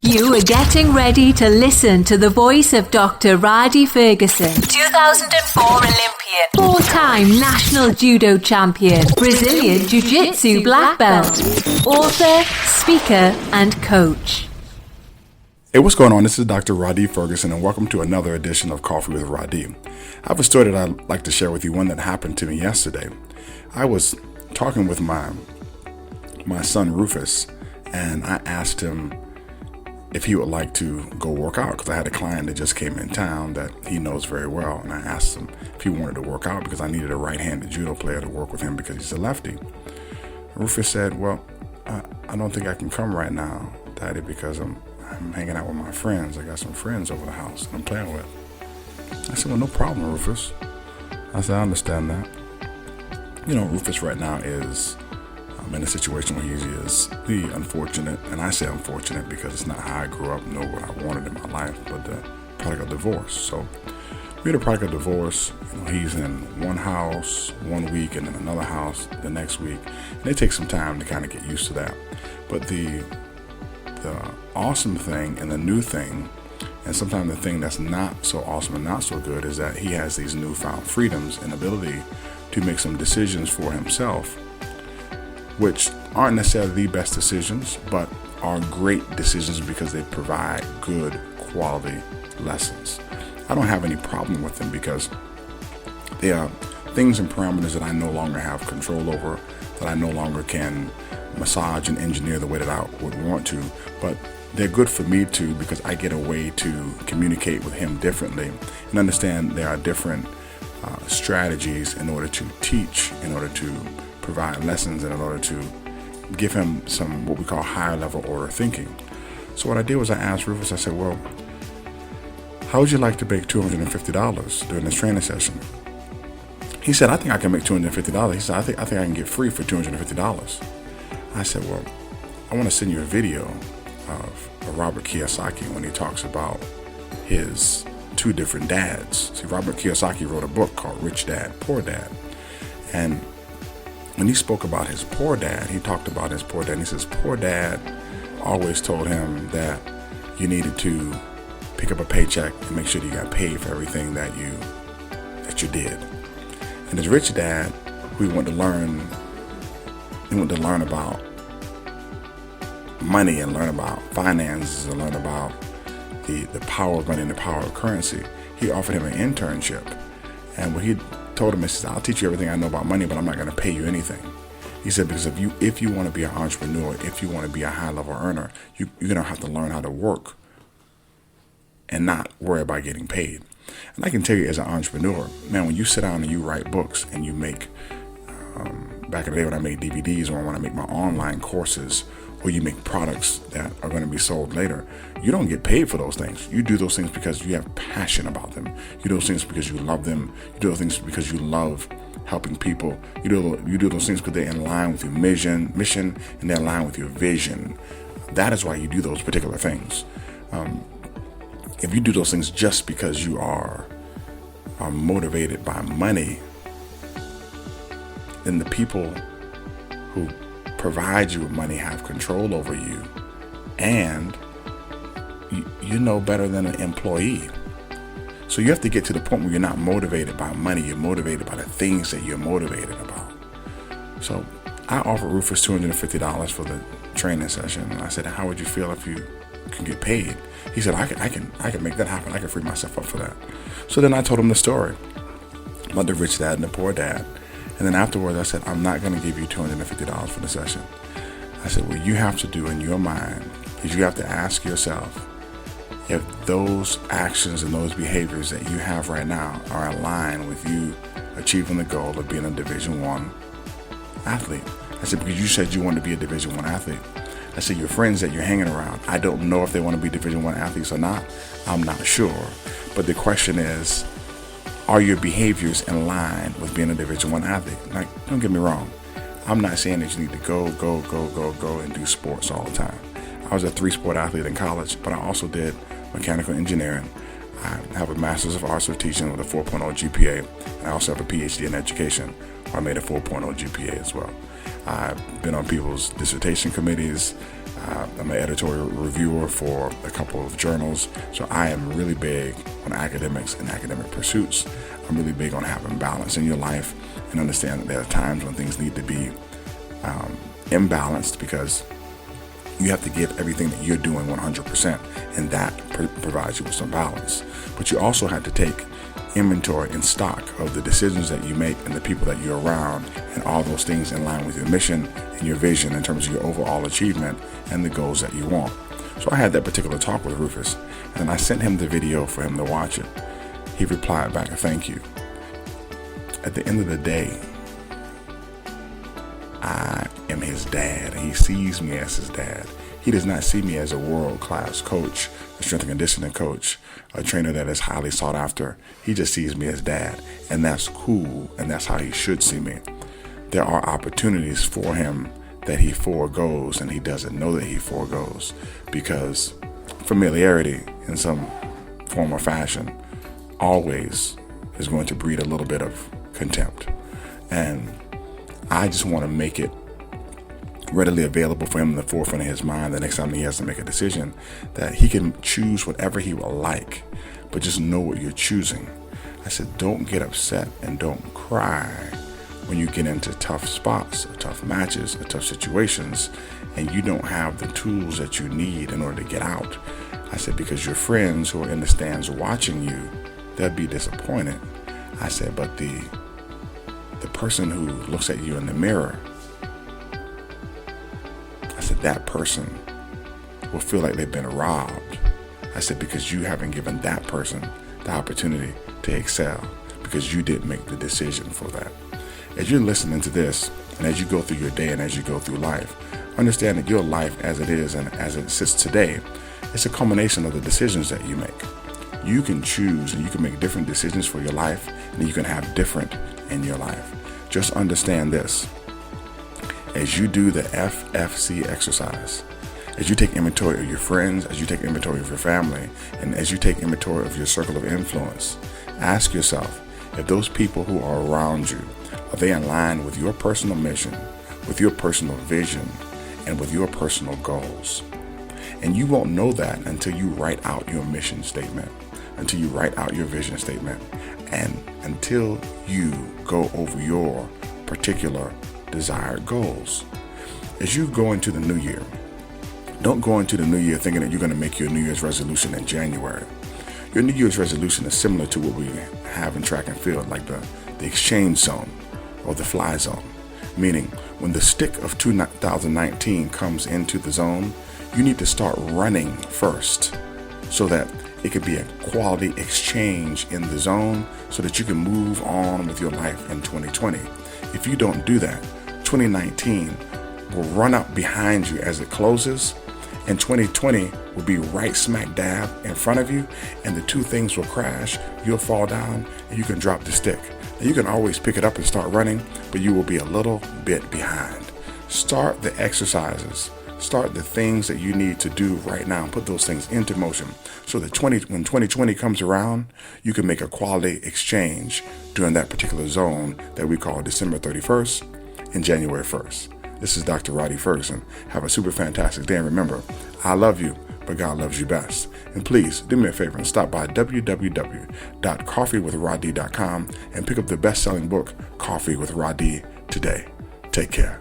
You are getting ready to listen to the voice of Dr. Rhadi Ferguson, 2004 Olympian, four-time national judo champion, Brazilian Jiu-Jitsu black belt, author, speaker, and coach. Hey, what's going on? This is Dr. Rhadi Ferguson, and welcome to another edition of Coffee with Rhadi. I have a story that I'd like to share with you, one that happened to me yesterday. I was talking with my son Rufus, and I asked him if he would like to go work out, because I had a client that just came in town that he knows very well, and I asked him if he wanted to work out because I needed a right-handed judo player to work with him because he's a lefty. Rufus said, well, I don't think I can come right now, Daddy, because I'm hanging out with my friends. I got some friends over the house that I'm playing with. I said, well, no problem, Rufus. I said, I understand that. You know, Rufus right now is in a situation where he is the unfortunate, and I say unfortunate because it's not how I grew up, nor what I wanted in my life, but the product of divorce. So we had a product of divorce. You know, he's in one house 1 week and then another house the next week. And it takes some time to kind of get used to that. But the awesome thing and the new thing, and sometimes the thing that's not so awesome and not so good, is that he has these newfound freedoms and ability to make some decisions for himself, which aren't necessarily the best decisions, but are great decisions because they provide good quality lessons. I don't have any problem with them because they are things and parameters that I no longer have control over, that I no longer can massage and engineer the way that I would want to, but they're good for me too because I get a way to communicate with him differently and understand there are different strategies in order to teach, in order to provide lessons, and in order to give him some what we call higher level order thinking. So what I did was I asked Rufus, I said, well, how would you like to make $250 during this training session? He said, I think I can make $250. He said, I think I can get free for $250. I said, well, I want to send you a video of Robert Kiyosaki when he talks about his two different dads. See, Robert Kiyosaki wrote a book called Rich Dad, Poor Dad. And when he spoke about his poor dad, he talked about his poor dad. And he says, poor dad always told him that you needed to pick up a paycheck and make sure that you got paid for everything that you did. And his rich dad, who he wanted to learn about money and learn about finances and learn about the power of money and the power of currency, he offered him an internship. And what he told him, he says, I'll teach you everything I know about money, but I'm not going to pay you anything. He said, because if you want to be an entrepreneur, if you want to be a high level earner, you're going to have to learn how to work and not worry about getting paid. And I can tell you, as an entrepreneur, man, when you sit down and you write books and you make, back in the day when I made DVDs or when I make my online courses, or you make products that are going to be sold later, you don't get paid for those things. You do those things because you have passion about them. You do those things because you love them. You do those things because you love helping people. You do those things because they're in line with your mission, and they're in line with your vision. That is why you do those particular things. If you do those things just because you are motivated by money, then the people who provide you with money have control over you, and you know better than an employee. So you have to get to the point where you're not motivated by money, you're motivated by the things that you're motivated about. So I offered Rufus $250 for the training session, and I said, how would you feel if you can get paid? He said, I can make that happen. I can free myself up for that. So then I told him the story about the rich dad and the poor dad. And then afterwards, I said, I'm not going to give you $250 for the session. I said, what you have to do in your mind is you have to ask yourself if those actions and those behaviors that you have right now are aligned with you achieving the goal of being a Division I athlete. I said, because you said you wanted to be a Division I athlete. I said, your friends that you're hanging around, I don't know if they want to be Division I athletes or not. I'm not sure. But the question is, are your behaviors in line with being a Division I athlete? Like, don't get me wrong. I'm not saying that you need to go and do sports all the time. I was a 3-sport athlete in college, but I also did mechanical engineering. I have a Master's of Arts of Teaching with a 4.0 GPA. And I also have a PhD in education, where I made a 4.0 GPA as well. I've been on people's dissertation committees. I'm an editorial reviewer for a couple of journals. So I am really big on academics and academic pursuits. I'm really big on having balance in your life and understand that there are times when things need to be imbalanced, because you have to give everything that you're doing 100%, and that provides you with some balance. But you also have to take inventory and stock of the decisions that you make and the people that you're around, and all those things in line with your mission and your vision in terms of your overall achievement and the goals that you want. So I had that particular talk with Rufus, and I sent him the video for him to watch it. He replied back, "Thank you." At the end of the day, I am his dad. He sees me as his dad. He does not see me as a world-class coach, a strength and conditioning coach, a trainer that is highly sought after. He just sees me as dad, and that's cool, and that's how he should see me. There are opportunities for him that he forgoes, and he doesn't know that he forgoes, because familiarity in some form or fashion always is going to breed a little bit of contempt. And I just want to make it readily available for him in the forefront of his mind the next time he has to make a decision, that he can choose whatever he will like, but just know what you're choosing. I said, don't get upset and don't cry when you get into tough spots, or tough matches, or tough situations, and you don't have the tools that you need in order to get out. I said, because your friends who are in the stands watching you, they'll be disappointed. I said, but the person who looks at you in the mirror, I said, that person will feel like they've been robbed. I said, because you haven't given that person the opportunity to excel, because you didn't make the decision for that. As you're listening to this, and as you go through your day and as you go through life, understand that your life as it is and as it sits today, it's a culmination of the decisions that you make. You can choose and you can make different decisions for your life, and you can have different in your life. Just understand this. As you do the FFC exercise, as you take inventory of your friends, as you take inventory of your family, and as you take inventory of your circle of influence, ask yourself if those people who are around you, are they in line with your personal mission, with your personal vision, and with your personal goals? And you won't know that until you write out your mission statement, until you write out your vision statement, and until you go over your particular desired goals. As you go into the new year, don't go into the new year thinking that you're going to make your New Year's resolution in January. Your New Year's resolution is similar to what we have in track and field, like the exchange zone or the fly zone, meaning when the stick of 2019 comes into the zone, you need to start running first so that it could be a quality exchange in the zone so that you can move on with your life in 2020. If you don't do that, 2019 will run up behind you as it closes, and 2020 will be right smack dab in front of you, and the two things will crash. You'll fall down and you can drop the stick. Now, you can always pick it up and start running, but you will be a little bit behind. Start the exercises. Start the things that you need to do right now and put those things into motion so that when 2020 comes around, you can make a quality exchange during that particular zone that we call December 31st and January 1st. This is Dr. Rhadi Ferguson. Have a super fantastic day. And remember, I love you, but God loves you best. And please do me a favor and stop by www.coffeewithrhadi.com and pick up the best-selling book, Coffee with Rhadi, today. Take care.